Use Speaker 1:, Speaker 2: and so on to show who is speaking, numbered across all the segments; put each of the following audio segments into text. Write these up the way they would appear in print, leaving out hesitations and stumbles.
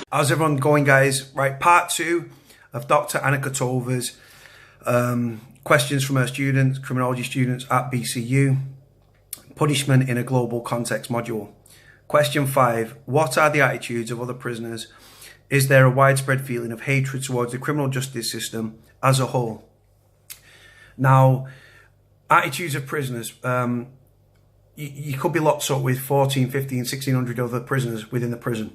Speaker 1: How's everyone going, guys? Right, part 2 of Dr. Anna Kotova's questions from her students, criminology students at BCU. Punishment in a global context module. Question 5. What are the attitudes of other prisoners? Is there a widespread feeling of hatred towards the criminal justice system as a whole? Now, attitudes of prisoners. You could be locked up with 14, 15, 1600 other prisoners within the prison.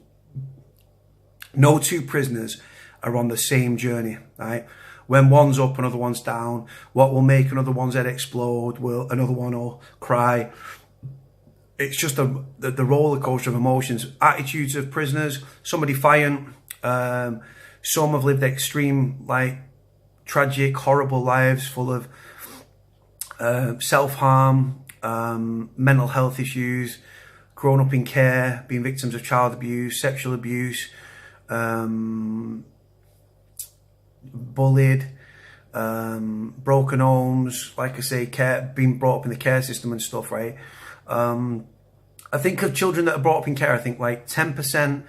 Speaker 1: No two prisoners are on the same journey, right? When one's up, another one's down. What will make another one's head explode, another one will cry. It's just the roller coaster of emotions. Attitudes of prisoners, some are defiant. Some have lived extreme, tragic, horrible lives full of self-harm, mental health issues, grown up in care, being victims of child abuse, sexual abuse, bullied, broken homes, like I say, being brought up in the care system and stuff, right? I think of children that are brought up in care, I think 10%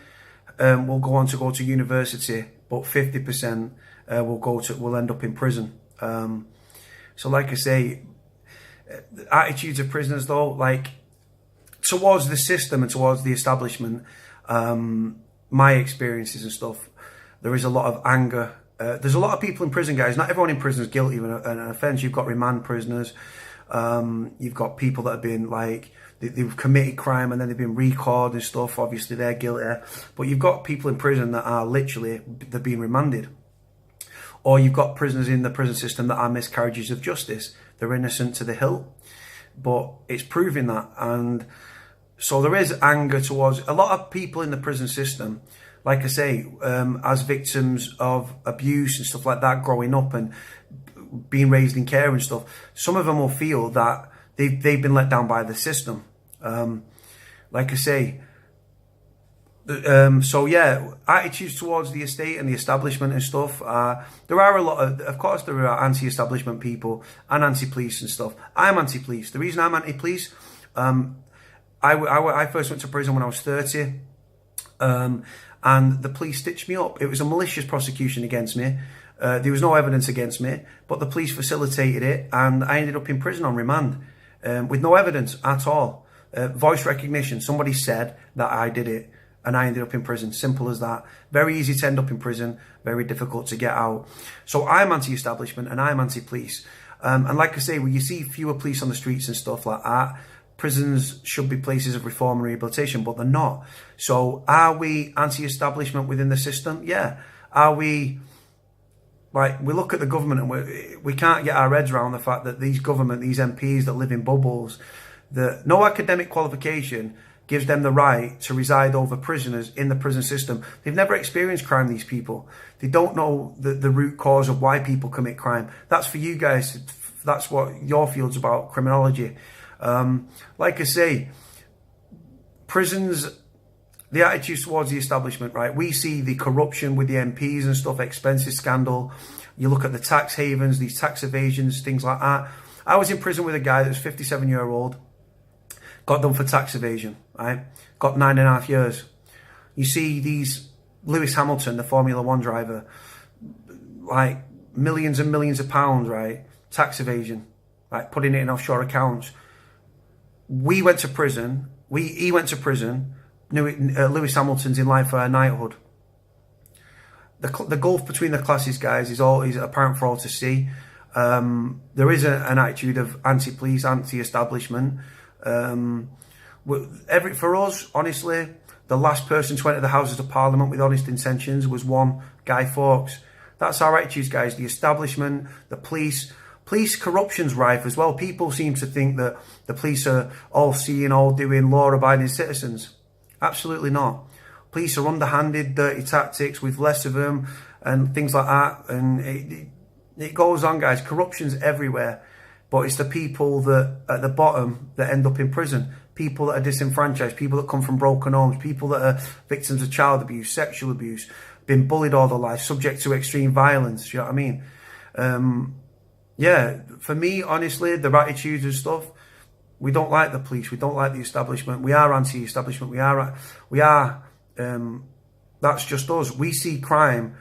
Speaker 1: will go on to go to university, but 50% will end up in prison. So like I say, attitudes of prisoners though, towards the system and towards the establishment, my experiences and stuff, there is a lot of anger. There's a lot of people in prison, guys. Not everyone in prison is guilty of an offence. You've got remand prisoners. You've got people that have been they've committed crime and then they've been recalled and stuff. Obviously, they're guilty. But you've got people in prison that are they're being remanded. Or you've got prisoners in the prison system that are miscarriages of justice. They're innocent to the hilt. But it's proving that. And so there is anger towards a lot of people in the prison system, like I say, as victims of abuse and stuff like that, growing up and being raised in care and stuff. Some of them will feel that they've been let down by the system. Like I say, so yeah, attitudes towards the estate and the establishment and stuff. There are a lot of course, there are anti-establishment people and anti-police and stuff. I'm anti-police. The reason I'm anti-police, I first went to prison when I was 30, and the police stitched me up. It was a malicious prosecution against me. There was no evidence against me, but the police facilitated it, and I ended up in prison on remand with no evidence at all. Voice recognition. Somebody said that I did it, and I ended up in prison. Simple as that. Very easy to end up in prison. Very difficult to get out. So I'm anti-establishment and I'm anti-police. And like I say, when you see fewer police on the streets and stuff like that, prisons should be places of reform and rehabilitation, but they're not. So are we anti-establishment within the system? Yeah. Are we, we look at the government and we can't get our heads around the fact that these MPs that live in bubbles, that no academic qualification gives them the right to reside over prisoners in the prison system. They've never experienced crime, these people. They don't know the root cause of why people commit crime. That's for you guys. That's what your field's about, criminology. Like I say, prisons, the attitudes towards the establishment, right? We see the corruption with the MPs and stuff, expenses scandal. You look at the tax havens, these tax evasions, things like that. I was in prison with a guy that was 57-year-old, got done for tax evasion, right? Got 9.5 years. You see these, Lewis Hamilton, the Formula One driver, millions and millions of pounds, right? Tax evasion, putting it in offshore accounts. We went to prison. He went to prison. Lewis Hamilton's in line for a knighthood. The gulf between the classes, guys, is apparent for all to see. There is an attitude of anti-police, anti-establishment. For us, honestly, the last person to enter the Houses of Parliament with honest intentions was one Guy Fawkes. That's our attitudes, guys. The establishment, the police. Police corruption's rife as well. People seem to think that the police are all seeing, all doing, law-abiding citizens. Absolutely not. Police are underhanded, dirty tactics with less of them and things like that. And it goes on, guys. Corruption's everywhere. But it's the people that at the bottom that end up in prison. People that are disenfranchised, people that come from broken homes, people that are victims of child abuse, sexual abuse, been bullied all their life, subject to extreme violence. You know what I mean? Yeah, for me, honestly, the attitudes and stuff, we don't like the police. We don't like the establishment. We are anti-establishment. We are That's just us. We see crimes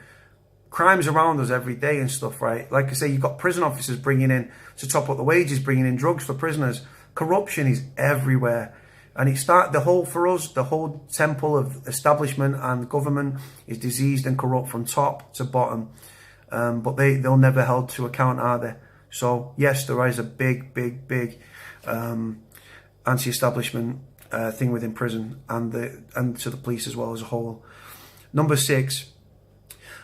Speaker 1: around us every day and stuff, right? Like I say, you've got prison officers bringing in, to top up the wages, bringing in drugs for prisoners. Corruption is everywhere. And the whole temple of establishment and government is diseased and corrupt from top to bottom. But they'll never held to account, are they? So yes, there is a big anti-establishment thing within prison and to the police as well as a whole. Number 6,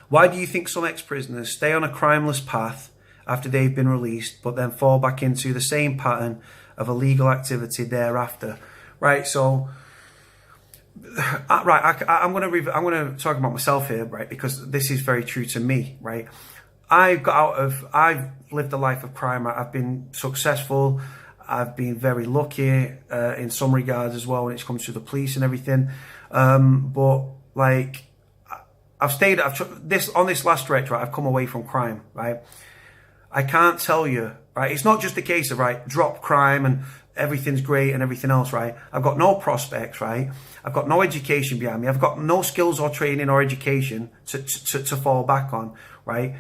Speaker 1: why do you think some ex-prisoners stay on a crimeless path after they've been released, but then fall back into the same pattern of illegal activity thereafter? Right, so I'm going to talk about myself here, right, because this is very true to me, right? I've lived a life of crime. I've been successful. I've been very lucky in some regards as well when it comes to the police and everything. But like, on this last stretch, right, I've come away from crime, right? I can't tell you, right? It's not just a case of, right, drop crime and everything's great and everything else, right? I've got no prospects, right? I've got no education behind me. I've got no skills or training or education to fall back on, right?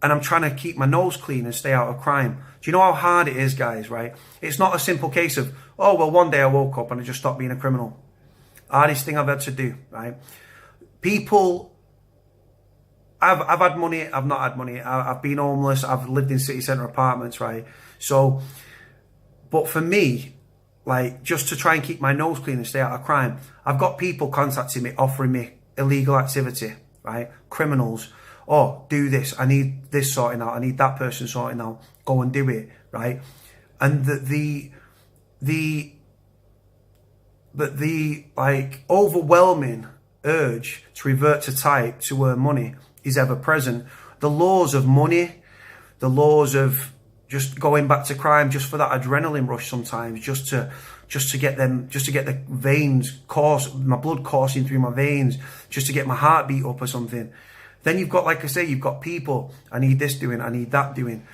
Speaker 1: And I'm trying to keep my nose clean and stay out of crime. Do you know how hard it is, guys, right? It's not a simple case of, oh, well, one day I woke up and I just stopped being a criminal. Hardest thing I've had to do, right? People, I've had money, I've not had money. I've been homeless, I've lived in city centre apartments, right? So, but for me, like, just to try and keep my nose clean and stay out of crime, I've got people contacting me, offering me illegal activity, right? Criminals. Oh, do this. I need this sorting out. I need that person sorting out. Go and do it, right? And the like overwhelming urge to revert to type to earn money is ever present. The laws of money, the laws of just going back to crime just for that adrenaline rush sometimes, just to get the veins course, my blood coursing through my veins, just to get my heartbeat up or something. Then you've got, like I say, you've got people, I need this doing, I need that doing.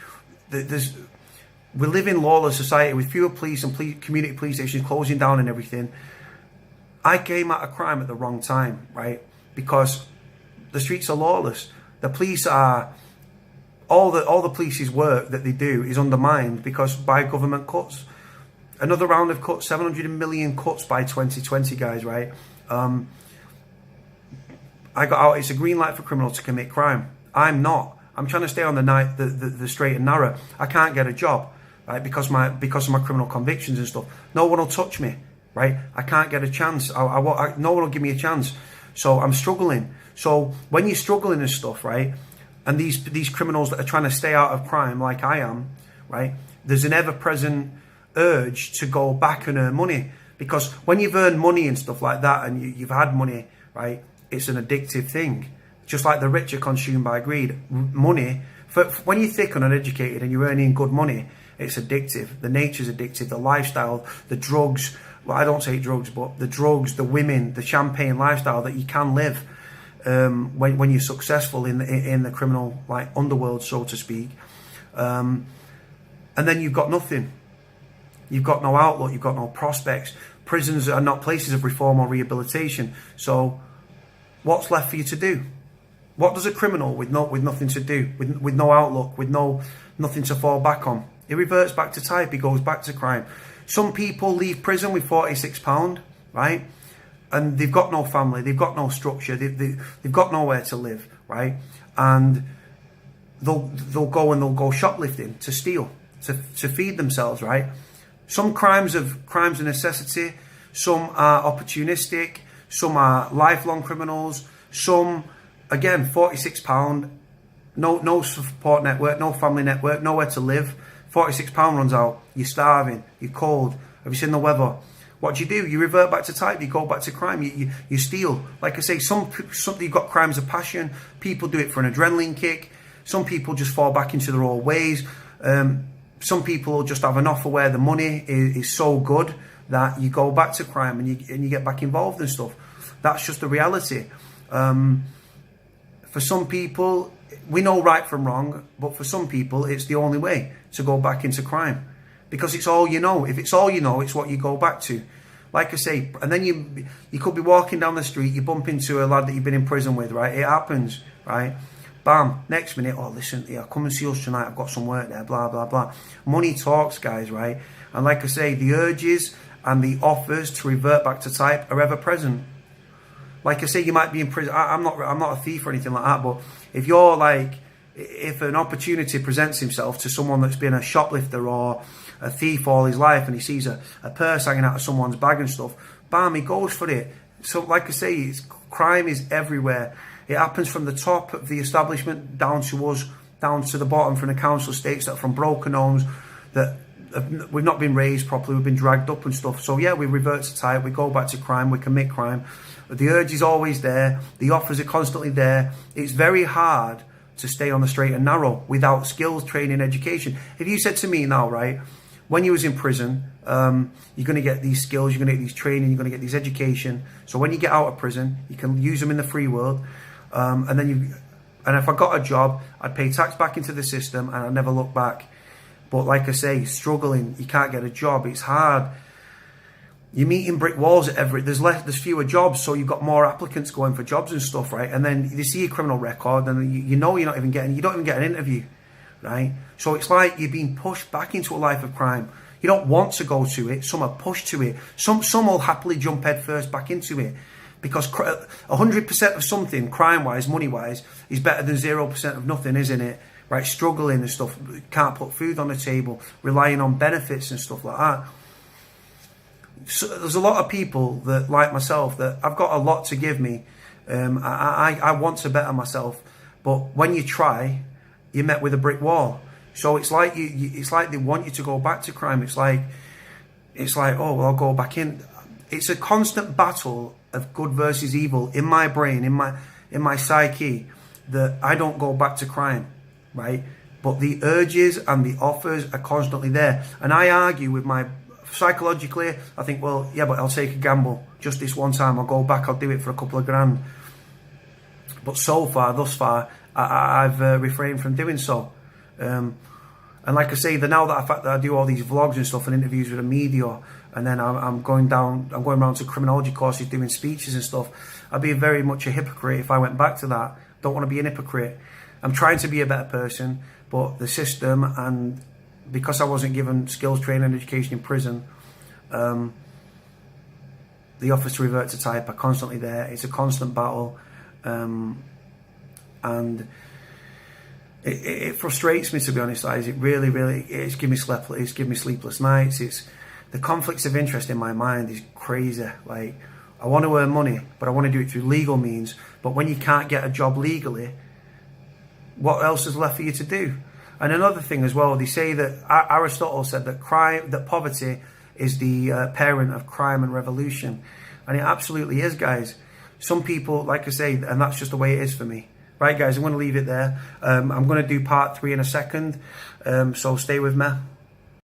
Speaker 1: We live in lawless society with fewer police and community police stations closing down and everything. I came out of crime at the wrong time, right? Because the streets are lawless. The police are, all the police's work that they do is undermined because by government cuts. Another round of cuts, 700 million cuts by 2020, guys, right? I got out. It's a green light for criminals to commit crime. I'm not. I'm trying to stay on the straight and narrow. I can't get a job, right? Because of my criminal convictions and stuff. No one will touch me, right? I can't get a chance. No one will give me a chance. So I'm struggling. So when you're struggling and stuff, right? And these criminals that are trying to stay out of crime, like I am, right? There's an ever-present urge to go back and earn money, because when you've earned money and stuff like that, and you've had money, right? It's an addictive thing. Just like the rich are consumed by greed. Money, when you're thick and uneducated and you're earning good money, it's addictive. The nature's addictive. The lifestyle, the drugs. Well, I don't say drugs, but the drugs, the women, the champagne lifestyle that you can live when you're successful in the criminal like underworld, so to speak. And then you've got nothing. You've got no outlook. You've got no prospects. Prisons are not places of reform or rehabilitation. So what's left for you to do? What does a criminal with nothing to do, with no outlook, with nothing to fall back on? He reverts back to type. He goes back to crime. Some people leave prison with £46, right? And they've got no family. They've got no structure. They've got nowhere to live, right? And they'll go shoplifting to steal, to feed themselves, right? Some crimes are necessity. Some are opportunistic. Some are lifelong criminals. Some, again, £46, no support network, no family network, nowhere to live. £46 runs out. You're starving. You're cold. Have you seen the weather? What do? You revert back to type. You go back to crime. You steal. Like I say, some you've got crimes of passion. People do it for an adrenaline kick. Some people just fall back into their old ways. Some people just have an offer where the money is so good that you go back to crime and you get back involved and stuff. That's just the reality. For some people, we know right from wrong, but for some people, it's the only way to go back into crime, because it's all you know. If it's all you know, it's what you go back to. Like I say, and then you could be walking down the street, you bump into a lad that you've been in prison with, right? It happens, right? Bam, next minute, oh, listen, yeah, come and see us tonight, I've got some work there, blah, blah, blah. Money talks, guys, right? And like I say, the urges and the offers to revert back to type are ever present. Like I say, you might be in prison. I'm not a thief or anything like that, but if you're like, if an opportunity presents himself to someone that's been a shoplifter or a thief all his life, and he sees a purse hanging out of someone's bag and stuff, bam, he goes for it. So like I say, crime is everywhere. It happens from the top of the establishment down to us, down to the bottom, from the council estates, that from broken homes that we've not been raised properly, we've been dragged up and stuff. So yeah, we revert to type, we go back to crime, we commit crime. The urge is always there, the offers are constantly there. It's very hard to stay on the straight and narrow without skills, training, education. If you said to me now, right, when you was in prison, you're going to get these skills, you're going to get these training, you're going to get these education. So when you get out of prison, you can use them in the free world. And if I got a job, I'd pay tax back into the system and I'd never look back. But like I say, struggling, you can't get a job, it's hard. You're meeting brick walls at there's fewer jobs, so you've got more applicants going for jobs and stuff, right? And then you see your criminal record and you know you don't even get an interview, right? So it's like you're being pushed back into a life of crime. You don't want to go to it, some are pushed to it. Some will happily jump head first back into it. Because 100% of something, crime-wise, money-wise, is better than 0% of nothing, isn't it? Right, struggling and stuff, can't put food on the table, relying on benefits and stuff like that. So there's a lot of people that, like myself, that I've got a lot to give me. I want to better myself, but when you try, you're met with a brick wall. So it's like it's like they want you to go back to crime. It's like, oh, well, I'll go back in. It's a constant battle of good versus evil in my brain, in my psyche, that I don't go back to crime, right? But the urges and the offers are constantly there. And I argue with psychologically, I think, well, yeah, but I'll take a gamble. Just this one time, I'll go back, I'll do it for a couple of grand. But thus far, I've refrained from doing so. And like I say, now that I do all these vlogs and stuff and interviews with the media, and then I'm going around to criminology courses doing speeches and stuff, I'd be very much a hypocrite if I went back to that. Don't want to be an hypocrite. I'm trying to be a better person, but the system, and because I wasn't given skills, training and education in prison, the offers to revert to type are constantly there. It's a constant battle, and it frustrates me, to be honest, guys. It really, it's given me sleepless nights. It's the conflicts of interest in my mind is crazy. Like, I want to earn money, but I want to do it through legal means. But when you can't get a job legally, what else is left for you to do? And another thing as well, they say that Aristotle said that poverty is the parent of crime and revolution. And it absolutely is, guys. Some people, like I say, and that's just the way it is for me. Right, guys, I'm going to leave it there. I'm going to do part 3 in a second, so stay with me.